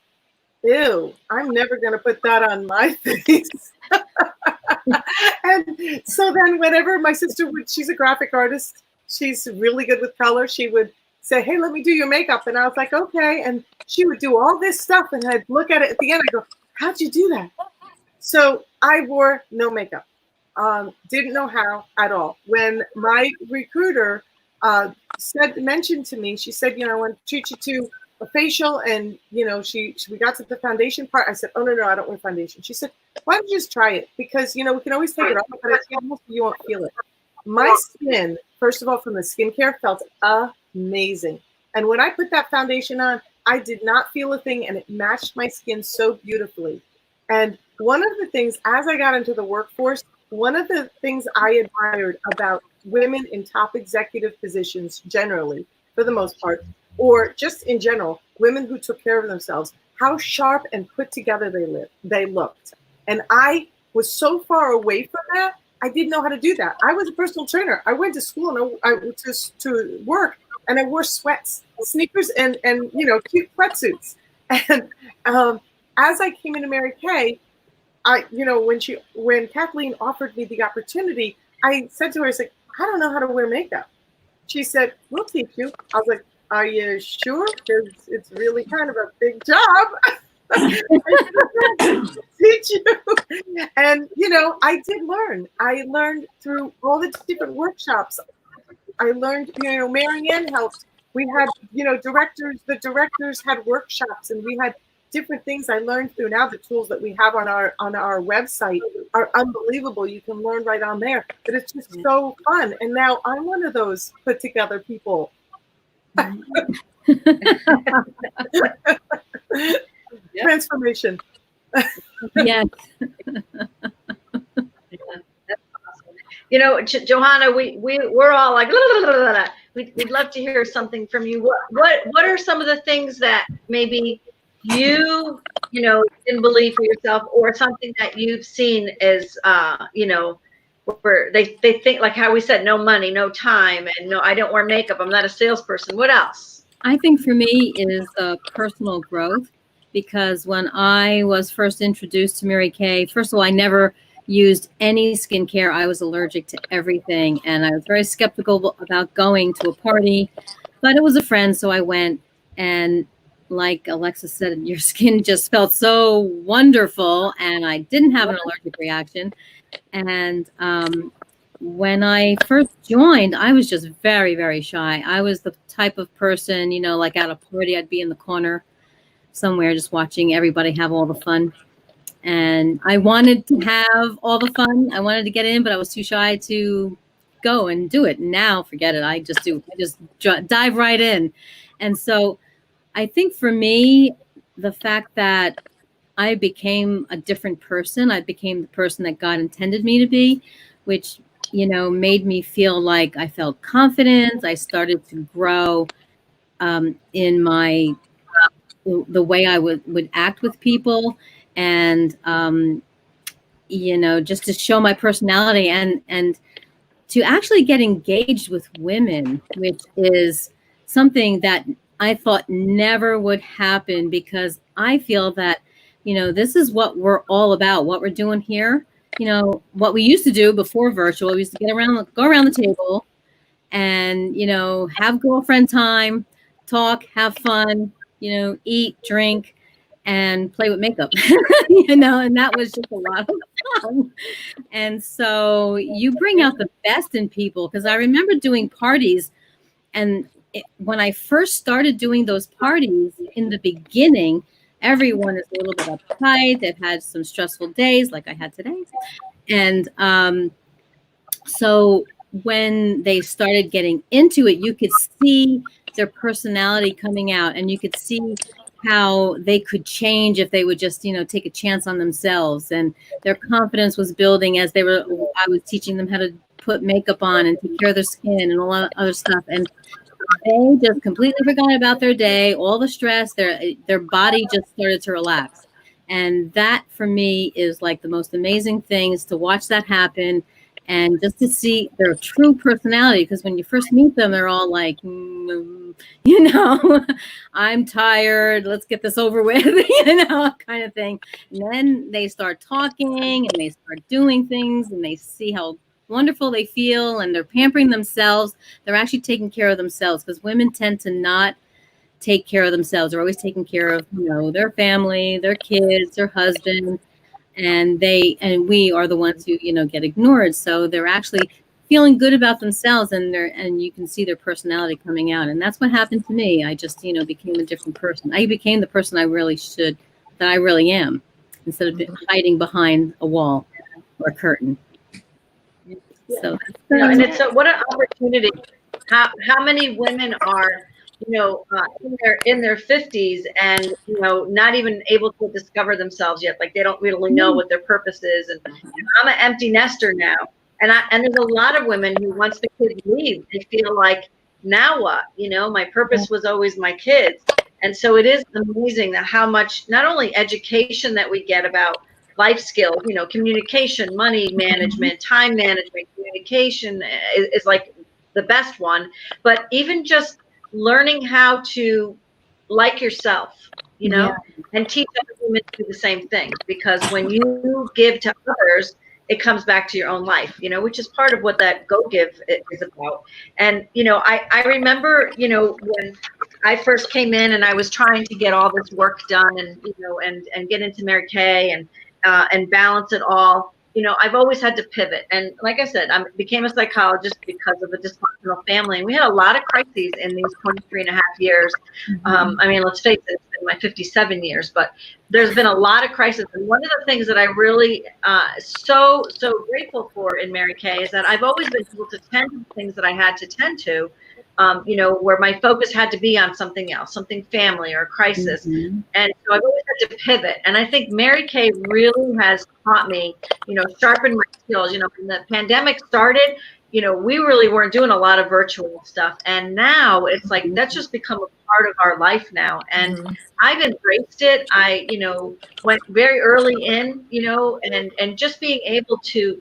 ew, I'm never going to put that on my face. And so then whenever my sister would, she's a graphic artist, she's really good with color, she would say, hey, let me do your makeup. And I was like, okay. And she would do all this stuff and I'd look at it at the end, I go, how'd you do that? So I wore no makeup. Didn't know how at all. When my recruiter mentioned to me, she said, you know, I want to treat you to a facial, and you know, we got to the foundation part. I said, oh no, I don't wear foundation. She said, why don't you just try it? Because you know, we can always take it off, but you won't feel it. My skin, first of all, from the skincare, felt amazing. And when I put that foundation on, I did not feel a thing, and it matched my skin so beautifully. And one of the things, as I got into the workforce, one of the things I admired about women in top executive positions generally, for the most part, or just in general, women who took care of themselves, how sharp and put together they looked. And I was so far away from that, I didn't know how to do that. I was a personal trainer. I went to school and I went to work, and I wore sweats, sneakers, and you know, cute sweatsuits. And as I came into Mary Kay, you know, when Kathleen offered me the opportunity, I said to her, I said, I don't know how to wear makeup. She said, we'll teach you. I was like, are you sure? Because it's really kind of a big job. Teach you. And, you know, I did learn. I learned through all the different workshops. I learned, you know, Marianne helped. We had, you know, the directors had workshops, and we had different things I learned through. Now the tools that we have on our website are unbelievable. You can learn right on there, but it's just so fun. And now I'm one of those put together people. Transformation. Yes. You know, Johanna, we're all like, we'd love to hear something from you. What are some of the things that maybe you know, didn't believe for yourself, or something that you've seen as, you know, where they think, like how we said, no money, no time, and no, I don't wear makeup, I'm not a salesperson. What else? I think for me is personal growth. because when I was first introduced to Mary Kay, first of all, I never used any skincare. I was allergic to everything, and I was very skeptical about going to a party, but it was a friend, so I went. And like Alexa said, your skin just felt so wonderful, and I didn't have an allergic reaction. And when I first joined, I was just very, very shy. I was the type of person, you know, like at a party, I'd be in the corner somewhere just watching everybody have all the fun. And I wanted to have all the fun. I wanted to get in, but I was too shy to go and do it. Now, forget it. I just do. I just dive right in. And so I think for me, the fact that I became a different person, I became the person that God intended me to be, which, you know, made me feel like I felt confident. I started to grow in my the way I would act with people, and you know, just to show my personality and to actually get engaged with women, which is something that I thought never would happen, because I feel that, you know, this is what we're all about, what we're doing here. You know, what we used to do before virtual, we used to go around the table and, you know, have girlfriend time, talk, have fun, you know, eat, drink, and play with makeup, you know, and that was just a lot of fun. And so you bring out the best in people, because I remember doing parties, and when I first started doing those parties in the beginning, everyone is a little bit uptight. They've had some stressful days like I had today. And so when they started getting into it, you could see their personality coming out, and you could see how they could change if they would just, you know, take a chance on themselves. And their confidence was building as I was teaching them how to put makeup on and take care of their skin and a lot of other stuff. And they just completely forgot about their day, all the stress, their body just started to relax. And that for me is like the most amazing thing, is to watch that happen and just to see their true personality. Because when you first meet them, they're all like, you know, I'm tired, let's get this over with, you know, kind of thing. And then they start talking and they start doing things, and they see how wonderful they feel, and they're pampering themselves. They're actually taking care of themselves, because women tend to not take care of themselves. They're always taking care of, you know, their family, their kids, their husband, and we are the ones who, you know, get ignored. So they're actually feeling good about themselves, and you can see their personality coming out. And that's what happened to me. I just, you know, became a different person. I became the person I really am, instead of hiding behind a wall or a curtain. So, you know, and it's what an opportunity. How many women are, you know, in their 50s, and, you know, not even able to discover themselves yet. Like, they don't really know what their purpose is. And I'm an empty nester now, and there's a lot of women who, once the kids leave, they feel like, now what? You know, my purpose was always my kids. And so it is amazing that how much, not only education that we get about life skills, you know, communication, money management, time management, communication is like the best one, but even just learning how to like yourself, you know, and teach other women to do the same thing. Because when you give to others, it comes back to your own life, you know, which is part of what that Go Give is about. And, you know, I remember, you know, when I first came in and I was trying to get all this work done, and, you know, and get into Mary Kay and balance it all. You know, I've always had to pivot. And like I said, I became a psychologist because of a dysfunctional family. And we had a lot of crises in these 23 and a half years. I mean, let's face it, it's been my 57 years, but there's been a lot of crises. And one of the things that I really so grateful for in Mary Kay is that I've always been able to tend to things that I had to tend to, you know, where my focus had to be on something else, something family or crisis. And so I've always had to pivot. And I think Mary Kay really has taught me, you know, sharpen my skills. You know, when the pandemic started, you know, we really weren't doing a lot of virtual stuff. And now it's like, that's just become a part of our life now. And I've embraced it. I, you know, went very early in, you know, and just being able to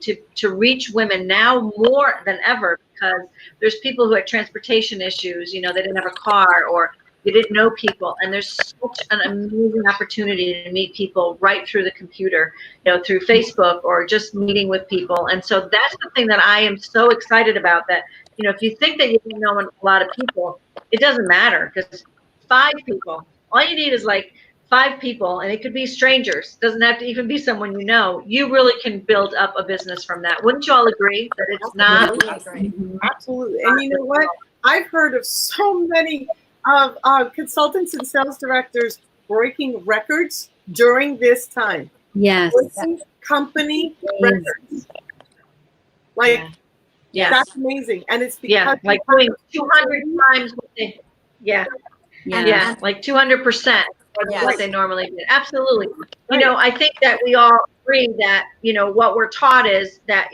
reach women now more than ever, because there's people who had transportation issues, you know, they didn't have a car, or you didn't know people, and there's such an amazing opportunity to meet people right through the computer, through Facebook or just meeting with people. And so that's the thing that I am so excited about, that, if you think that you don't know a lot of people, it doesn't matter, because 5 people, all you need is like 5 people, and it could be strangers. It doesn't have to even be someone you know. You really can build up a business from that. Wouldn't you all agree that it's not? Absolutely. And you know what? I've heard of so many consultants and sales directors breaking records during this time. Yes. Breaking company records. Like, Yeah. that's amazing. And it's because like doing 200 times what they, like 200% what they normally do. Absolutely. I think that we all agree that, what we're taught is that,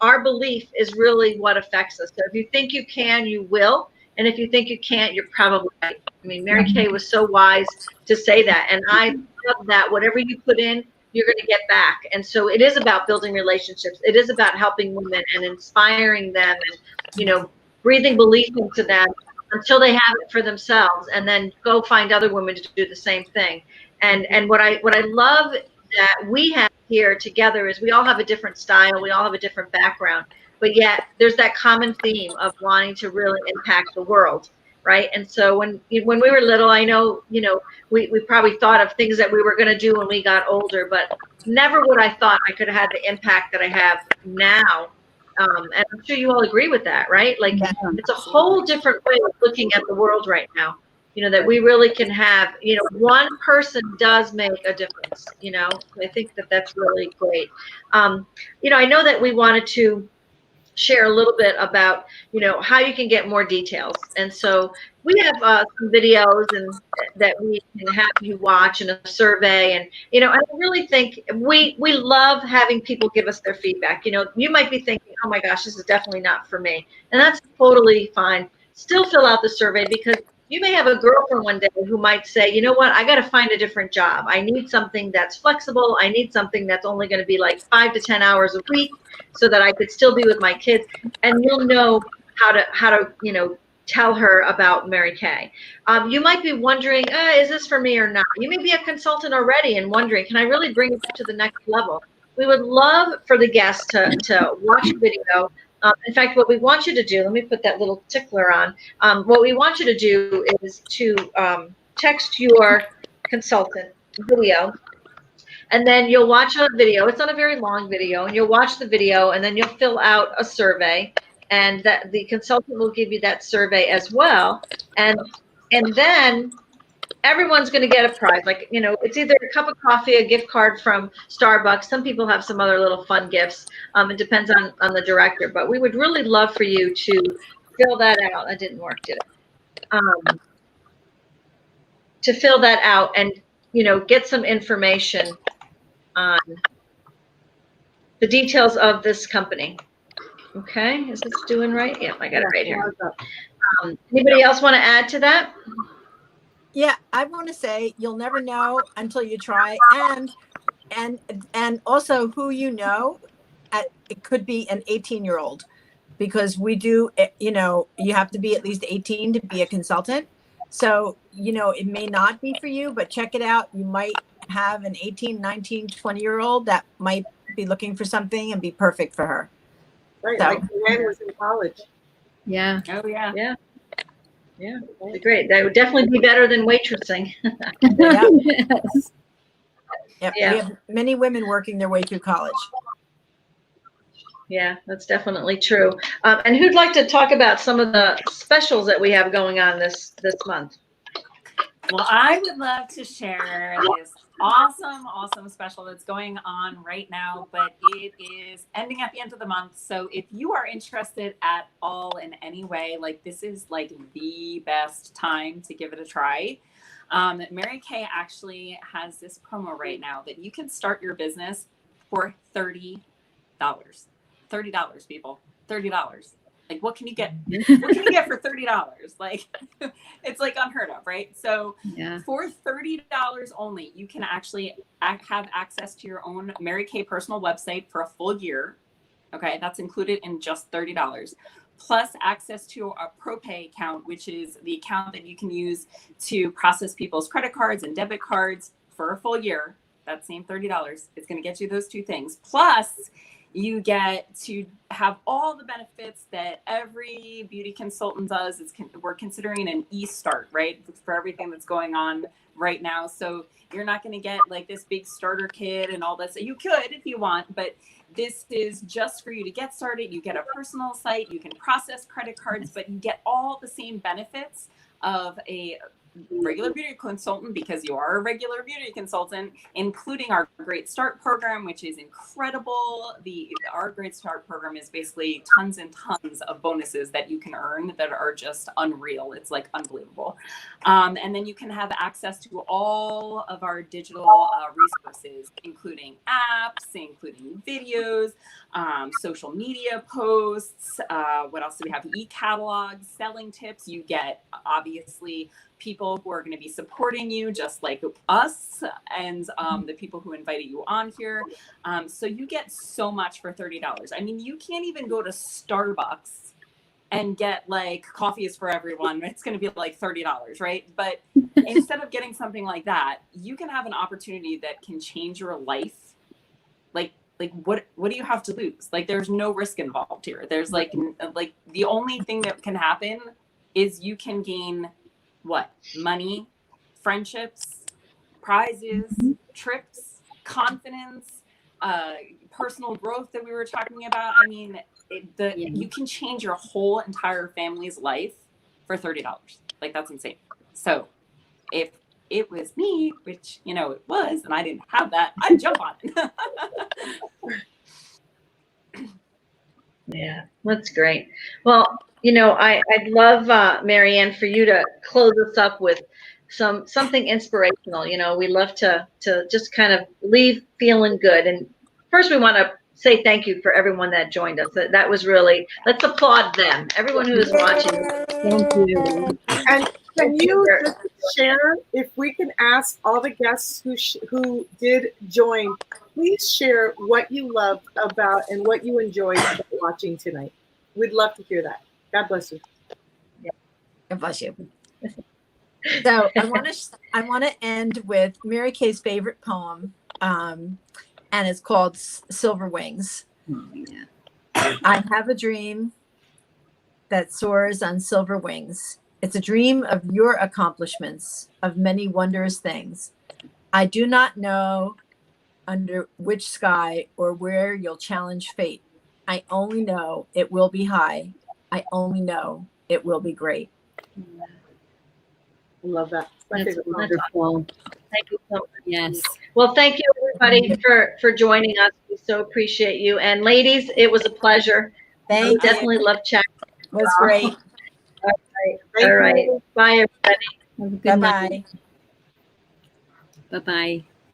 our belief is really what affects us. So if you think you can, you will. And if you think you can't, you're probably right. I mean, Mary Kay was so wise to say that. And I love that. Whatever you put in, you're going to get back. And so it is about building relationships. It is about helping women and inspiring them and, breathing belief into them until they have it for themselves, and then go find other women to do the same thing. And what I love that we have here together is we all have a different style. We all have a different background, but yet there's that common theme of wanting to really impact the world. Right. And so when we were little, I know, we probably thought of things that we were going to do when we got older, but never would I thought I could have had the impact that I have now. And I'm sure you all agree with that, right? Like, it's a whole different way of looking at the world right now, that we really can have, one person does make a difference, I think that that's really great. I know that we wanted to share a little bit about, how you can get more details. And so we have some videos and that we can have you watch, and a survey. And, I really think we love having people give us their feedback. You might be thinking, oh my gosh, this is definitely not for me. And that's totally fine. Still fill out the survey, because you may have a girlfriend one day who might say, you know what, I got to find a different job. I need something that's flexible. I need something that's only going to be like 5 to 10 hours a week, so that I could still be with my kids. And you'll know how to tell her about Mary Kay. You might be wondering, is this for me or not? You may be a consultant already and wondering, can I really bring it to the next level? We would love for the guests to watch the video. In fact, what we want you to do, let me put that little tickler on. What we want you to do is to text your consultant video, and then you'll watch a video. It's not a very long video, and you'll watch the video, and then you'll fill out a survey, and that the consultant will give you that survey as well. And then everyone's going to get a prize. Like, it's either a cup of coffee, a gift card from Starbucks. Some people have some other little fun gifts. It depends on the director, but we would really love for you to fill that out. That didn't work, did it? To fill that out and, get some information on the details of this company. Okay, is this doing right? Yeah, I got it right here. Anybody else want to add to that? Yeah, I want to say you'll never know until you try, and also who it could be an 18-year-old, because we do, you have to be at least 18 to be a consultant. So, it may not be for you, but check it out. You might have an 18, 19, 20-year-old that might be looking for something and be perfect for her. Right, So, like Joanne was in college. Yeah. Oh yeah. Yeah. Yeah, great. That would definitely be better than waitressing. Yes. Yep. Yeah. We have many women working their way through college. Yeah, that's definitely true. And who'd like to talk about some of the specials that we have going on this month? Well, I would love to share this awesome special that's going on right now, but it is ending at the end of the month. So if you are interested at all in any way, like, this is like the best time to give it a try. Mary Kay actually has this promo right now that you can start your business for $30. $30, people. $30. Like, what can you get? What can you get for $30? Like, it's like unheard of, right? So for $30 only, you can actually have access to your own Mary Kay personal website for a full year. Okay, that's included in just $30. plus access to a ProPay account, which is the account that you can use to process people's credit cards and debit cards for a full year. That same $30, it's going to get you those two things. Plus, you get to have all the benefits that every beauty consultant does. We're considering an e-start, right, for everything that's going on right now. So you're not going to get like this big starter kit and all that. So you could if you want, but this is just for you to get started. You get a personal site, you can process credit cards, but you get all the same benefits of a regular beauty consultant because you are a regular beauty consultant, including our Great Start program, which is incredible. Our Great Start program is basically tons and tons of bonuses that you can earn that are just unreal. It's like unbelievable. And then you can have access to all of our digital resources, including apps, including videos, social media posts. What else do we have? E-catalogs, selling tips. You get obviously people who are going to be supporting you just like us and the people who invited you on here. So you get so much for $30. I mean, you can't even go to Starbucks and get like coffee is for everyone. It's going to be like $30, right? But instead of getting something like that, you can have an opportunity that can change your life. Like what do you have to lose? Like there's no risk involved here. There's like the only thing that can happen is you can gain what? Money, friendships, prizes, trips, confidence, personal growth that we were talking about. I mean, you can change your whole entire family's life for $30. Like that's insane. So if it was me, which, you know, it was, and I didn't have that, I'd jump on it. Yeah, that's great. Well, you know, I'd love, Marianne, for you to close us up with something inspirational. You know, we love to just kind of leave feeling good. And first, we want to say thank you for everyone that joined us. That was really, let's applaud them. Everyone who is watching. Thank you. And can you just share, if we can ask all the guests who did join, please share what you loved about and what you enjoyed about watching tonight. We'd love to hear that. God bless you. God bless you. So I want to end with Mary Kay's favorite poem, and it's called Silver Wings. Oh, yeah. I have a dream that soars on silver wings. It's a dream of your accomplishments, of many wondrous things. I do not know under which sky or where you'll challenge fate. I only know it will be high. I only know it will be great. I love that. My That's favorite poem. wonderful. Thank you so much. Yes. Well, thank you everybody for joining us. We so appreciate you. And ladies, it was a pleasure. Thank I you. definitely love chatting. It was great. Thank All right. you. Bye, everybody. Have a good night. Bye-bye. Bye-bye.